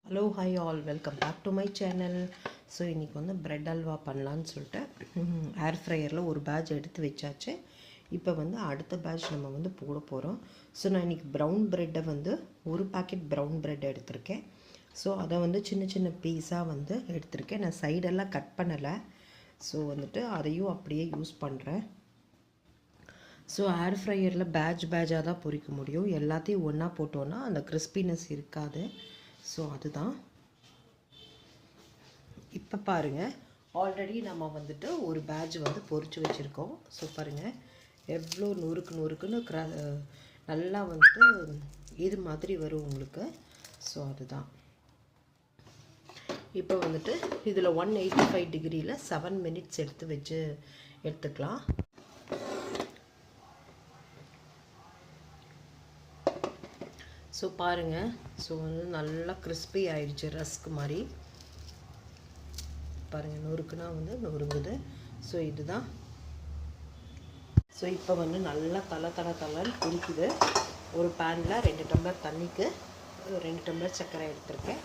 Hello hi all welcome back to my channel. So இன்றைக்கி வந்து bread halwa பண்ணலான்னு சொல்லிட்டு ஏர் ஃப்ரையரில் ஒரு பேட்ச் எடுத்து வச்சாச்சு. இப்போ வந்து அடுத்த பேட்ச் நம்ம வந்து போட போகிறோம். ஸோ நான் இன்றைக்கி ப்ரௌன் ப்ரெட்டை வந்து ஒரு பாக்கெட் ப்ரௌன் ப்ரெட் எடுத்திருக்கேன். ஸோ அதை வந்து சின்ன சின்ன பீஸாக வந்து எடுத்திருக்கேன். நான் சைடெல்லாம் கட் பண்ணலை. ஸோ வந்துட்டு அதையும் அப்படியே யூஸ் பண்ணுறேன். ஸோ ஏர் ஃப்ரையரில் பேட்சாக தான் பொரிக்க முடியும். எல்லாத்தையும் ஒன்றா போட்டோன்னா அந்த கிறிஸ்பினஸ் இருக்காது. ஸோ அதுதான் இப்போ பாருங்கள், ஆல்ரெடி நம்ம வந்துட்டு ஒரு பேட்ச் வந்து பொரிச்சு வச்சுருக்கோம். ஸோ பாருங்கள் எவ்வளோ நொறுக்குன்னு நல்லா வந்துட்டு இது மாதிரி வரும் உங்களுக்கு. ஸோ அதுதான் இப்போ வந்துட்டு இதில் 185 டிகிரியில் 7 மினிட்ஸ் எடுத்துக்கலாம். ஸோ பாருங்கள், ஸோ வந்து நல்லா கிறிஸ்பி ஆயிடுச்சு, ரஸ்க் மாதிரி. பாருங்கள் நொறுக்குனா வந்து நொறுங்குது. ஸோ இதுதான். ஸோ இப்போ வந்து நல்லா தலை குடிக்குது. ஒரு பேனில் 2 டம்ளர் தண்ணிக்கு 2 டம்ளர் சர்க்கரை எடுத்திருக்கேன்.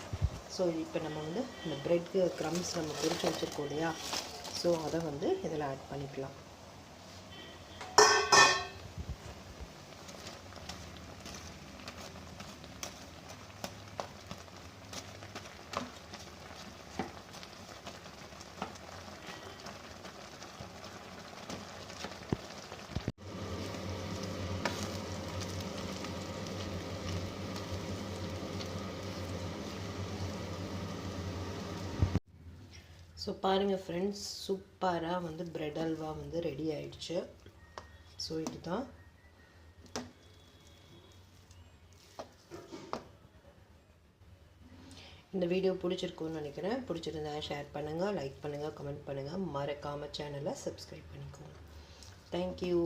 ஸோ இப்போ நம்ம வந்து இந்த ப்ரெட் க்ரம்ஸ் நம்ம பொரிச்சு வச்சுருக்கோம் இல்லையா, ஸோ அதை வந்து இதில் ஆட் பண்ணிக்கலாம். ஸோ பாருங்கள் ஃப்ரெண்ட்ஸ், சூப்பராக வந்து ப்ரெட் அல்வா வந்து ரெடி ஆயிடுச்சு. ஸோ இதுதான். இந்த வீடியோ பிடிச்சிருக்குன்னு நினைக்கிறேன். பிடிச்சிருந்தா ஷேர் பண்ணுங்கள், லைக் பண்ணுங்கள், கமெண்ட் பண்ணுங்கள். மறக்காமல் சேனலை சப்ஸ்கிரைப் பண்ணிக்கோங்க. தேங்க்யூ.